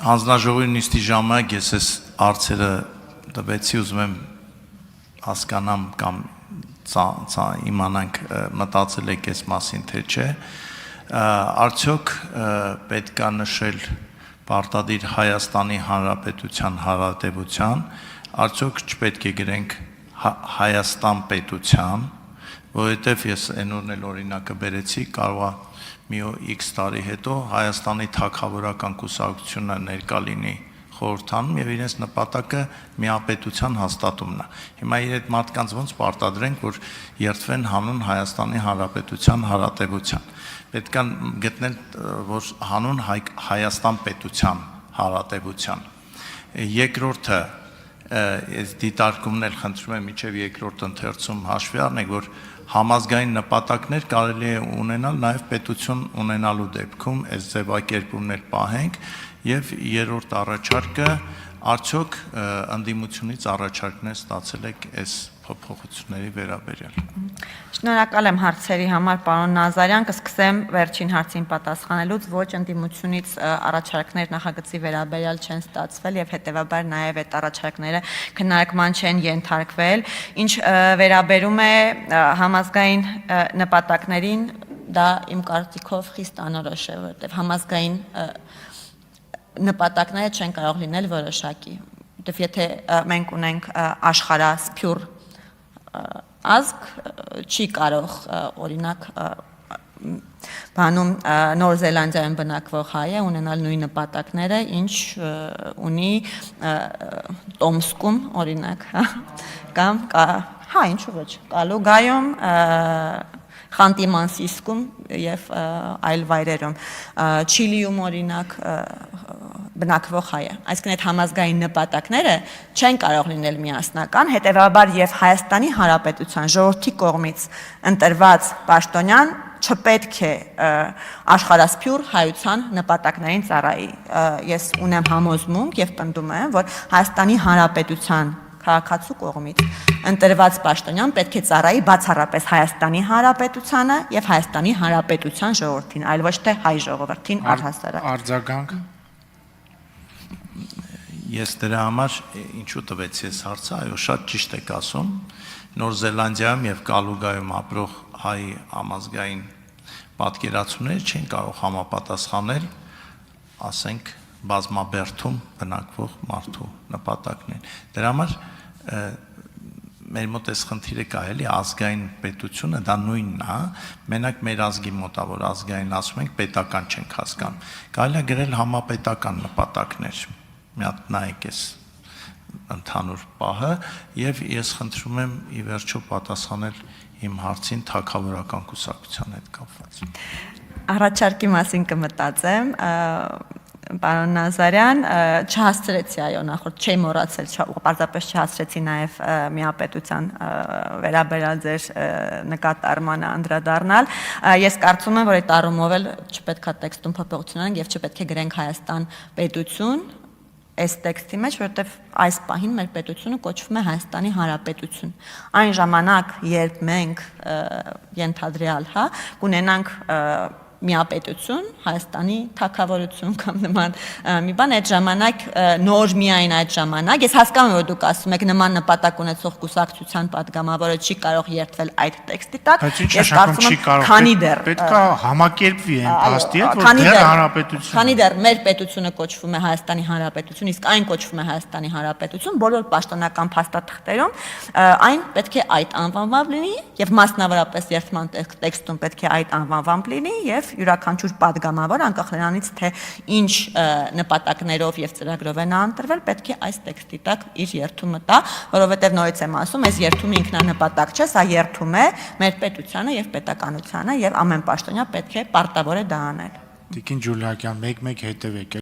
Հանձնաժողովի նիստի ժամանակ ես այս հարցերը տվեցի, ուզում եմ հասկանամ կամ իմանանք մտածել եք այս մասին թե չէ, արդյոք պետք է նշել պարտադիր Հայաստանի Հանրապետության հարատևության, արդյոք չպետք է գրենք Հայաստան պետության, որովհետև ես այնօրն էլ օրինակը բերեցի, կարող է մի X տարի հետո Հայաստանի թագավորական կուսակցությունը ներկա լինի խորհրդանում եւ իրենց նպատակը միապետության հաստատումն է։ Հիմա իր այդ մարդկանց ոնց պարտադրենք, որ երթվեն հանուն Հայաստանի Հանրապետության հարատևության։ Պետք է գտնել, որ հանուն Հայաստան պետության հարատևության։ Երկրորդը այս դիտարկումն էլ խնդրում եմ մինչև երկրորդ ընթերցում հաշվի առնեք, որ համազգային նպատակներ կարելի է ունենալ նաև պետություն ունենալու դեպքում այս ձևակերպումն էլ պահենք եւ երրորդ առաջարկը արդյոք ընդդիմությունից առաջարկներ ստացել եք այս փոփոխությունների վերաբերյալ։ Շնորհակալ եմ հարցերի համար, պարոն Նազարյան, կսկսեմ վերջին հարցին պատասխանելուց, ոչ ընդդիմությունից առաջարկներ նախագծի վերաբերյալ չեն ստացվել եւ հետեւաբար նաեւ այդ առաջարկները քննարկման չեն ենթարկվել, ինչ վերաբերում է համազգային նպատակներին, դա իմ կարծիքով խիստ անորոշ է, որովհետեւ համազգային նպատակները չեն կարող լինել որոշակի, որովհետեւ եթե մենք ունենք աշխարհասփյուռ ազգ, չի կարող օրինակ բանում Նոր Զելանդիայում բնակվող հայը ունենալ նույն նպատակները, ինչ ունի Տոմսկում օրինակ, կամ ինչու ոչ, Կալուգայում, Խանտի-Մանսիսկում եւ այլ վայրերում, Չիլիում օրինակ բնակվող հայը։ Այսինքն այդ համազգային նպատակները չեն կարող լինել միասնական, հետեւաբար եւ Հայաստանի Հանրապետության ժողովրդի կողմից ընտրված պաշտոնյան չպետք է աշխարհասփյուռ հայության նպատակներին ծառայի։ Ես ունեմ համոզմունք եւ պնդում եմ, որ Հայաստանի Հանրապետության քաղաքացու կողմից ընտրված պաշտոնյան պետք է ծառայի բացառապես Հայաստանի Հանրապետությանը եւ Հայաստանի Հանրապետության ժողովրդին, այլ ոչ թե հայ ժողովրդին առհասարակ։ Արձագանք։ Ես դրա համար ինչու տվեցի այս հարցը, այո, շատ ճիշտ եք ասում, Նոր Զելանդիայում եւ Կալուգայում ապրող հայ համազգային պատկերացումները չեն կարող համապատասխանել, ասենք, բազմաբերդում բնակվող մարդու նպատակներին։ Դրա համար մեր մոտ այս խնդիրը կա, էլի ազգային պետությունը դա նույնն է, մենակ մեր ազգի մոտ է, որ ազգային ասում ենք, պետական չենք հասկանում։ Կարելի է գրել համապետական նպատակներ։ Մի հատ նայեք այս ընդհանուր պահը եւ ես խնդրում եմ ի վերջո պատասխանել իմ հարցին թագավորական կուսակցության հետ կապված։ Առաջարկի մասին կմտածեմ, պարոն Նազարյան, չհասցրեցի, այո, նախորդ չի մոռացել, պարզապես չհասցրեցի նաև միապետության վերաբերյալ ձեր նկատառմանը անդրադառնալ։ Ես կարծում եմ, որ այդ առումով էլ չպետք է տեքստում փոփոխություն անենք եւ չպետք է գրենք Հայաստան պետություն այս տեքստի մեջ, որովհետև այս պահին մեր պետությունը կոչվում է Հայաստանի Հանրապետություն։ Այն ժամանակ, երբ մենք ենթադրյալ, կունենանք միապետություն, Հայաստանի թագավորություն կամ նման մի բան, այդ ժամանակ նոր միայն այդ ժամանակ, ես հասկանում եմ, որ դուք ասում եք նման նպատակ ունեցող կուսակցության падգամավորը չի կարող երթվել այդ տեքստի տակ, ես կարծում եմ, քանի դեռ պետք է համակերպվի այն փաստի հետ, որ դեռ հանրապետություն։ Քանի դեռ մեր պետությունը կոչվում է Հայաստանի Հանրապետություն, իսկ այն կոչվում է Հայաստանի Հանրապետություն, բոլոր պաշտոնական փաստաթղթերում այն պետք է այդ անվանվամբ լինի եւ մասնավորապես երթման տեքստում պետք է այդ անվանվամբ լինի եւ յուրաքանչյուր падգամավոր անկախ նրանից թե ինչ նպատակներով եւ ծրագրով է նա ընտրվել, պետք է այս տեքստի տակ իր երթումը տա, որովհետեւ նորից եմ ասում, այս երթումը ինքնանպատակ չէ, սա երթում է մեր պետությանը եւ պետականությանը եւ ամեն պաշտոնյա պետք է պարտավոր է դա անել։ Տիկին Ջուլիակյան, մեկ-մեկ հետևեք